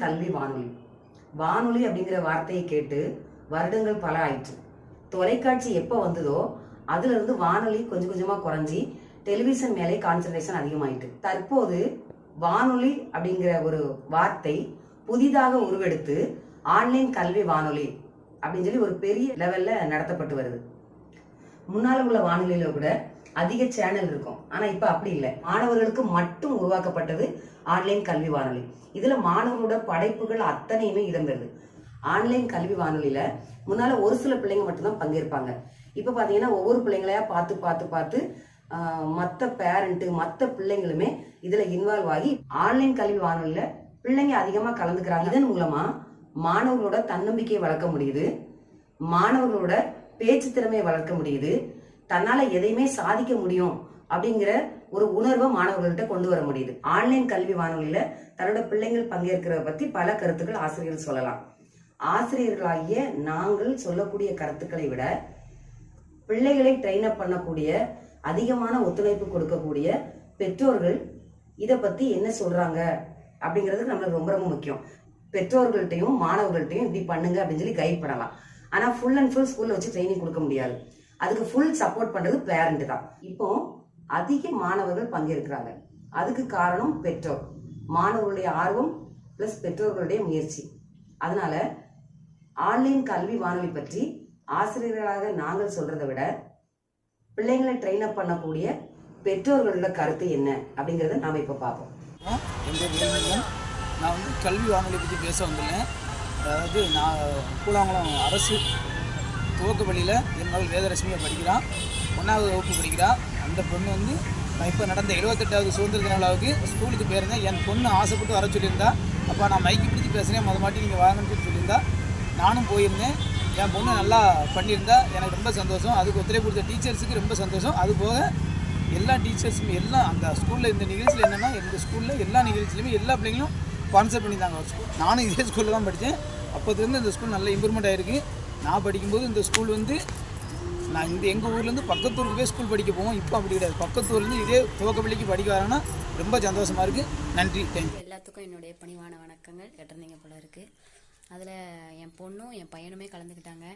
கல்வி வானொலி. வானொலி அப்படிங்கிற வார்த்தையை கேட்டு வருடங்கள் பல ஆயிற்று. தொலைக்காட்சி எப்போ வந்ததோ அதுல இருந்து வானொலி கொஞ்சம் கொஞ்சமா குறைஞ்சி டெலிவிஷன் மேலே கான்சன்ட்ரேஷன் அதிகமாயிட்டு. தற்போது வானொலி அப்படிங்கிற ஒரு வார்த்தை புதிதாக உருவெடுத்து ஆன்லைன் கல்வி வானொலி அப்படின்னு சொல்லி ஒரு பெரிய லெவல்ல நடத்தப்பட்டு வருது. முன்னால உள்ள வானொலியில கூட அதிக சேனல் இருக்கும். ஆனா இப்ப அப்படி இல்லை. மாணவர்களுக்கு மட்டும் உருவாக்கப்பட்டது ஆன்லைன் கல்வி வானொலி. இதுல மாணவர்களோட படைப்புகள் அத்தனையுமே இடம்பெறுது. ஆன்லைன் கல்வி வானொலியில முன்னால ஒரு சில பிள்ளைங்க மட்டும்தான் பங்கேற்பாங்க. இப்ப பாத்தீங்கன்னா ஒவ்வொரு பிள்ளைங்களையா பார்த்து பார்த்து பார்த்து மற்ற பேரண்ட் மற்ற பிள்ளைங்களுமே இதுல இன்வால்வ் ஆகி ஆன்லைன் கல்வி வானொலியில பிள்ளைங்க அதிகமா கலந்துக்கிறாங்க. இதன் மூலமா மாணவர்களோட தன்னம்பிக்கையை வளர்க்க முடியுது, மாணவர்களோட பேச்சு திறமையை வளர்க்க முடியுது, தன்னால எதையுமே சாதிக்க முடியும் அப்படிங்கிற ஒரு உணர்வை மாணவர்கள்ட்ட கொண்டு வர முடியுது. ஆன்லைன் கல்வி வானொலியில தன்னோட பிள்ளைங்கள் பங்கேற்கிறத பத்தி பல கருத்துக்கள் ஆசிரியர்கள் சொல்லலாம். ஆசிரியர்களாகிய நாங்கள் சொல்லக்கூடிய கருத்துக்களை விட பிள்ளைகளை ட்ரெயின் அப் பண்ணக்கூடிய அதிகமான ஒத்துழைப்பு கொடுக்கக்கூடிய பெற்றோர்கள் இதை பத்தி என்ன சொல்றாங்க அப்படிங்கிறது நம்மளுக்கு ரொம்ப ரொம்ப முக்கியம். பெற்றோர்கள்ட்டையும் மாணவர்கள்ட்டையும் இப்படி பண்ணுங்க அப்படின்னு சொல்லி கைட் பண்ணலாம். ஆனா ஃபுல் அண்ட் ஃபுல் ஸ்கூல்ல வச்சு ட்ரைனிங் கொடுக்க முடியாது. அதுக்கு ஃபுல் சப்போர்ட் பண்றது பேரண்ட் தான். இப்போ அதிக மாணவர்கள் பங்கேற்கிறாங்க. அதுக்கு காரணம் பெற்றோர், மாணவர்களுடைய ஆர்வம் பிளஸ் பெற்றோர்களுடைய முயற்சி. அதனால ஆன்லைன் கல்வி வானொலி பற்றி ஆசிரியர்களாக நாங்கள் சொல்றதை விட பிள்ளைங்களை ட்ரெயின் அப் பண்ணக்கூடிய பெற்றோர்களோட கருத்து என்ன அப்படிங்கிறத நாம இப்போ பார்ப்போம். நான் வந்து கல்வி வானொலி பற்றி பேச வந்துள்ளேன். அதாவது நான் கூழாங்குளம் அரசு துவக்கப்பள்ளியில் என் மகள் வேதரட்சுமியை படிக்கிறான். 1வது வகுப்பு படிக்கிறா. அந்த பொண்ணு வந்து நான் இப்போ நடந்த 78வது சுதந்திர தின விழாவுக்கு ஸ்கூலுக்கு போயிருந்தேன். என் பொண்ணு ஆசைப்பட்டு வர சொல்லியிருந்தா. அப்போ நான் மைக்கு பிடிச்சி பேசுகிறேன், மாட்டி நீங்கள் வாங்கன்னு சொல்லியிருந்தா. நானும் போயிருந்தேன். என் பொண்ணு நல்லா பண்ணியிருந்தா. எனக்கு ரொம்ப சந்தோஷம். அதுக்கு ஒத்துழைப்பு கொடுத்த டீச்சர்ஸுக்கு ரொம்ப சந்தோஷம். அதுபோக எல்லா டீச்சர்ஸுமே எல்லாம் அந்த ஸ்கூலில் இந்த நிகழ்ச்சியில் என்னென்னா எங்கள் ஸ்கூலில் எல்லா நிகழ்ச்சியிலுமே எல்லா பிள்ளைங்களும் ஸ்பான்சர் பண்ணியிருந்தாங்க. ஒரு ஸ்கூல் நானும் இதே ஸ்கூலில் தான் படித்தேன். அப்போதுலேருந்து இந்த ஸ்கூல் நல்ல இம்ப்ரூவ்மெண்ட் ஆகிருக்கு. நான் படிக்கும்போது இந்த ஸ்கூல் வந்து நான் எங்கள் ஊர்லேருந்து பக்கத்தூருக்கு போய் ஸ்கூல் படிக்க போவோம். இப்போ அப்படி கிடையாது. பக்கத்தூர்லேருந்து இதே துவக்கப்பள்ளிக்கு படிக்க வரேன்னா ரொம்ப சந்தோஷமாக இருக்குது. நன்றி, தேங்க்யூ. எல்லாத்துக்கும் என்னுடைய பணிவான வணக்கங்கள். கேட்டிருந்தீங்க போல இருக்குது. அதில் என் பொண்ணும் என் பையனுமே கலந்துக்கிட்டாங்க.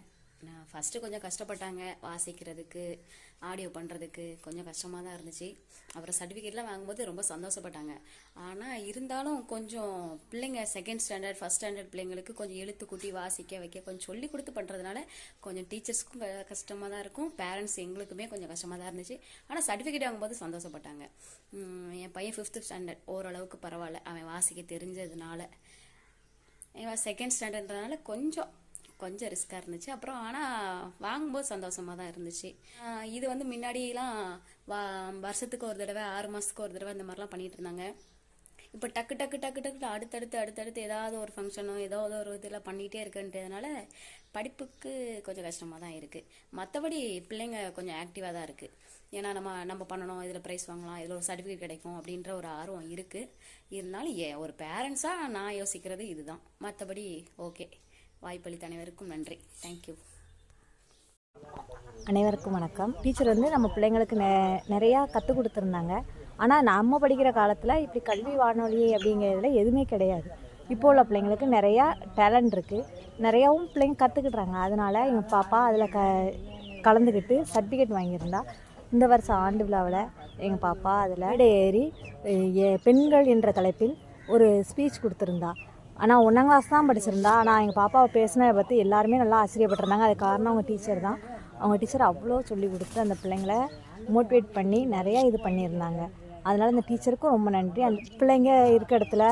நான் ஃபஸ்ட்டு கொஞ்சம் கஷ்டப்பட்டாங்க. வாசிக்கிறதுக்கு ஆடியோ பண்ணுறதுக்கு கொஞ்சம் கஷ்டமாக தான் இருந்துச்சு. அப்புறம் சர்டிஃபிகேட்லாம் வாங்கும்போது ரொம்ப சந்தோஷப்பட்டாங்க. ஆனால் இருந்தாலும் கொஞ்சம் பிள்ளைங்க செகண்ட் ஸ்டாண்டர்ட் ஃபஸ்ட் ஸ்டாண்டர்ட் பிள்ளைங்களுக்கு கொஞ்சம் எழுத்து கூட்டி வாசிக்க வைக்க கொஞ்சம் சொல்லி கொடுத்து பண்ணுறதுனால கொஞ்சம் டீச்சர்ஸ்க்கும் கஷ்டமாக தான் இருக்கும், பேரண்ட்ஸ் எங்களுக்குமே கொஞ்சம் கஷ்டமாக தான் இருந்துச்சு. ஆனால் சர்டிஃபிகேட் வாங்கும்போது சந்தோஷப்பட்டாங்க. என் பையன் 5th ஸ்டாண்டர்ட் ஓரளவுக்கு பரவாயில்ல, அவன் வாசிக்க தெரிஞ்சதுனால. இவன் செகண்ட் ஸ்டாண்டர்ட்ன்றதுனால கொஞ்சம் ரிஸ்க்காக இருந்துச்சு. அப்புறம் ஆனால் வாங்கும்போது சந்தோஷமாக தான் இருந்துச்சு. இது வந்து முன்னாடிலாம் வருஷத்துக்கு ஒரு தடவை 6 மாதத்துக்கு ஒரு தடவை இந்த மாதிரிலாம் பண்ணிகிட்டு இருந்தாங்க. இப்போ டக்கு அடுத்தடுத்து ஏதாவது ஒரு ஃபங்க்ஷனோ ஏதாவது ஒரு இதெல்லாம் பண்ணிகிட்டே இருக்குன்றதுனால படிப்புக்கு கொஞ்சம் கஷ்டமாக தான் இருக்குது. மற்றபடி பிள்ளைங்க கொஞ்சம் ஆக்டிவாக தான் இருக்குது. ஏன்னா நம்ம பண்ணணும், இதில் ப்ரைஸ் வாங்கலாம், இதில் ஒரு சர்டிஃபிகேட் கிடைக்கும் அப்படின்ற ஒரு ஆர்வம் இருக்குது. இருந்தாலும் ஒரு பேரண்ட்ஸாக நான் யோசிக்கிறது இதுதான். மற்றபடி ஓகே. வாய்ப்பளித்த அனைவருக்கும் நன்றி. தேங்க்யூ. அனைவருக்கும் வணக்கம். டீச்சர் வந்து நம்ம பிள்ளைங்களுக்கு நிறையா கற்றுக் கொடுத்துருந்தாங்க. ஆனால் நம்ம படிக்கிற காலத்தில் இப்படி கல்வி வானொலி அப்படிங்கிறதுல எதுவுமே கிடையாது. இப்போ உள்ள பிள்ளைங்களுக்கு நிறையா டேலண்ட் இருக்குது, நிறையாவும் பிள்ளைங்க கற்றுக்கிட்றாங்க. அதனால் எங்கள் பாப்பா அதில் கலந்துக்கிட்டு சர்டிஃபிகேட் வாங்கியிருந்தா. இந்த வருஷம் ஆண்டு விழாவில் எங்கள் பாப்பா அதில் ஏறி பெண்கள் என்ற தலைப்பில் ஒரு ஸ்பீச் கொடுத்துருந்தா. ஆனால் 1ஆம் கிளாஸ் தான் படிச்சிருந்தா. ஆனால் எங்கள் பாப்பாவை பேசினதை பற்றி எல்லாருமே நல்லா ஆச்சரியப்பட்டிருந்தாங்க. அது காரணம் அவங்க டீச்சர் தான். அவங்க டீச்சர் அவ்வளோ சொல்லி கொடுத்து அந்த பிள்ளைங்கள மோட்டிவேட் பண்ணி நிறையா இது பண்ணியிருந்தாங்க. அதனால் அந்த டீச்சருக்கும் ரொம்ப நன்றி. அந்த பிள்ளைங்க இருக்க இடத்துல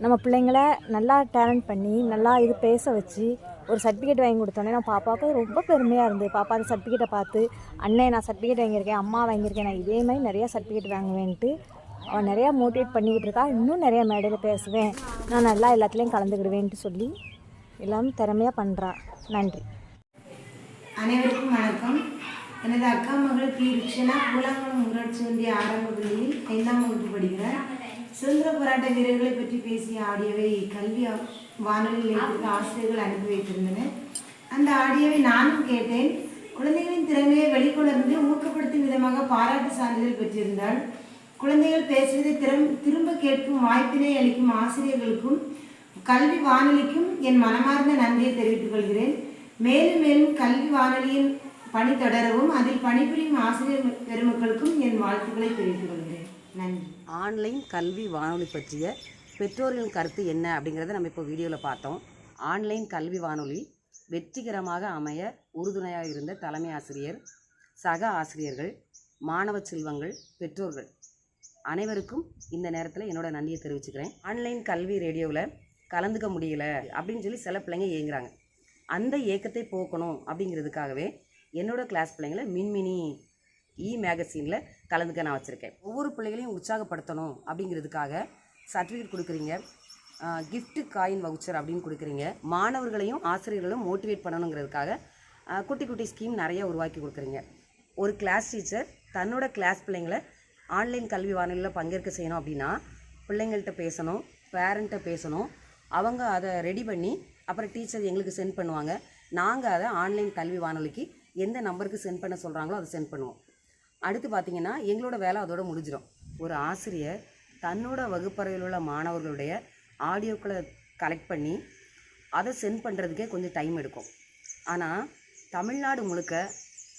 நம்ம பிள்ளைங்கள நல்லா டேலண்ட் பண்ணி நல்லா இது பேச வச்சு ஒரு சர்டிஃபிகேட் வாங்கி கொடுத்தோன்னே நம்ம பாப்பாவுக்கு ரொம்ப பெருமையாக இருந்தது. பாப்பா அந்த சர்டிஃபிகேட்டை பார்த்து அண்ணே நான் சர்டிஃபிகேட் வாங்கியிருக்கேன், அம்மா வாங்கியிருக்கேன், நான் இதே மாதிரி நிறையா சர்டிஃபிகேட் வாங்குவேன்ட்டு அவன் நிறையா மோட்டிவேட் பண்ணிக்கிட்டு இருக்கா. இன்னும் நிறையா மேடையில் பேசுவேன், நான் நல்லா எல்லாத்துலேயும் கலந்துக்கிடுவேன்ட்டு சொல்லி எல்லாமே திறமையாக பண்ணுறா. நன்றி. அனைவருக்கும் வணக்கம். எனது அக்கா மகள் பி. ரிக்ஷனா கூழாங்குளம் ஊராட்சி ஒன்றிய ஆரம்ப பள்ளியில் 5ஆம் வகுப்பு படிக்கிறார். சுதந்திர போராட்ட வீரர்களை பற்றி பேசிய ஆடியோவை கல்வி வானொலி நிலையத்திற்கு ஆசிரியர்கள் அனுப்பி வைத்திருந்தனர். அந்த ஆடியோவை நானும் கேட்டேன். குழந்தைகளின் திறமையை வெளிக்கொணர்ந்து ஊக்கப்படுத்தும் விதமாக பாராட்டு சான்றிதழ் பெற்றிருந்தால் குழந்தைகள் பேசுவதை திரும்ப கேட்கும் வாய்ப்பினை அளிக்கும் ஆசிரியர்களுக்கும் கல்வி வானொலிக்கும் என் மனமார்ந்த நன்றியை தெரிவித்துக் கொள்கிறேன். மேலும் மேலும் கல்வி வானொலியின் பணி தொடரவும் அதில் பணிபுரியும் ஆசிரியர் பெருமக்களுக்கும் என் வாழ்த்துக்களை தெரிவித்துக் கொள்கிறேன். நன்றி. ஆன்லைன் கல்வி வானொலி பற்றிய பெற்றோர்களின் கருத்து என்ன அப்படிங்கிறத நம்ம இப்போ வீடியோவில் பார்த்தோம். ஆன்லைன் கல்வி வானொலி வெற்றிகரமாக அமைய உறுதுணையாக இருந்த தலைமை ஆசிரியர், சக ஆசிரியர்கள், மாணவ செல்வங்கள், பெற்றோர்கள் அனைவருக்கும் இந்த நேரத்தில் என்னோட நன்றியை தெரிவிச்சுக்கிறேன். ஆன்லைன் கல்வி ரேடியோவில் கலந்துக்க முடியல அப்படின்னு சொல்லி சில பிள்ளைங்க ஏங்குறாங்க. அந்த ஏக்கத்தை போக்கணும் அப்படிங்கிறதுக்காகவே என்னோடய கிளாஸ் பிள்ளைங்களை மின்மினி மேகசினில் கலந்துக்க நான் வச்சுருக்கேன். ஒவ்வொரு பிள்ளைகளையும் உற்சாகப்படுத்தணும் அப்படிங்கிறதுக்காக சர்டிஃபிகேட் கொடுக்குறீங்க, கிஃப்ட் காயின் வவுச்சர் அப்படின்னு கொடுக்குறீங்க. மாணவர்களையும் ஆசிரியர்களும் மோட்டிவேட் பண்ணணுங்கிறதுக்காக குட்டி குட்டி ஸ்கீம் நிறைய உருவாக்கி கொடுக்குறீங்க. ஒரு கிளாஸ் டீச்சர் தன்னோட கிளாஸ் பிள்ளைங்களை ஆன்லைன் கல்வி வானொலியில் பங்கேற்க செய்யணும் அப்படின்னா பிள்ளைங்கள்ட்ட பேசணும், பேரண்ட்டை பேசணும். அவங்க அதை ரெடி பண்ணி அப்புறம் டீச்சர் எங்களுக்கு சென்ட் பண்ணுவாங்க. நாங்கள் அதை ஆன்லைன் கல்வி வானொலிக்கு எந்த நம்பருக்கு சென்ட் பண்ண சொல்கிறாங்களோ அதை சென்ட் பண்ணுவோம். அடுத்து பார்த்திங்கன்னா எங்களோட வேலை அதோட முடிஞ்சிடும். ஒரு ஆசிரியர் தன்னோட வகுப்பறையில் உள்ள மாணவர்களுடைய ஆடியோக்களை கலெக்ட் பண்ணி அதை சென்ட் பண்ணுறதுக்கே கொஞ்சம் டைம் எடுக்கும். ஆனால் தமிழ்நாடு முழுக்க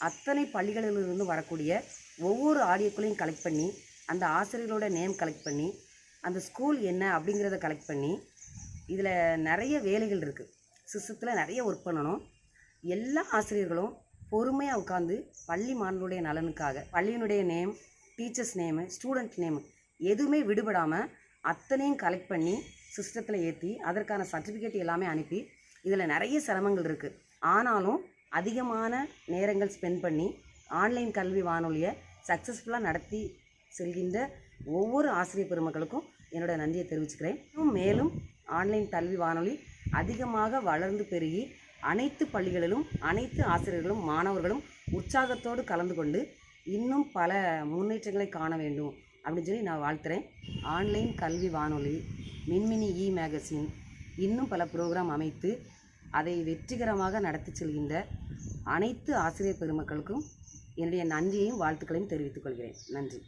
அத்தனை பள்ளிகளிலிருந்து வரக்கூடிய ஒவ்வொரு ஆடியோக்களையும் கலெக்ட் பண்ணி அந்த ஆசிரியர்களோட நேம் கலெக்ட் பண்ணி அந்த ஸ்கூல் என்ன அப்படிங்கிறத கலெக்ட் பண்ணி இதில் நிறைய வேலைகள் இருக்குது. சிஸ்டத்தில் நிறைய ஒர்க் பண்ணணும். எல்லா ஆசிரியர்களும் பொறுமையாக உட்காந்து பள்ளி மாணவர்களுடைய நலனுக்காக பள்ளியினுடைய name, teachers name, student name எதுவுமே விடுபடாமல் அத்தனையும் கலெக்ட் பண்ணி சிஸ்டத்தில் ஏற்றி அதற்கான சர்டிஃபிகேட் எல்லாமே அனுப்பி இதில் நிறைய சிரமங்கள் இருக்குது. ஆனாலும் அதிகமான நேரங்கள் ஸ்பெண்ட் பண்ணி ஆன்லைன் கல்வி வானொலியை சக்ஸஸ்ஃபுல்லாக நடத்தி செல்கின்ற ஒவ்வொரு ஆசிரியர் பெருமக்களுக்கும் என்னோடய நன்றியை தெரிவிச்சுக்கிறேன். மேலும் ஆன்லைன் கல்வி வானொலி அதிகமாக வளர்ந்து பெருகி அனைத்து பள்ளிகளிலும் அனைத்து ஆசிரியர்களும் மாணவர்களும் உற்சாகத்தோடு கலந்து கொண்டு இன்னும் பல முன்னேற்றங்களை காண வேண்டும் அப்படின்னு சொல்லி நான் வாழ்த்துறேன். ஆன்லைன் கல்வி வானொலி, மின்மினி மேகசின் இன்னும் பல ப்ரோக்ராம் அமைத்து அதை வெற்றிகரமாக நடத்தி செல்கின்ற அனைத்து ஆசிரியர் பெருமக்களுக்கும் என்னுடைய நன்றியையும் வாழ்த்துக்களையும் தெரிவித்துக் கொள்கிறேன். நன்றி.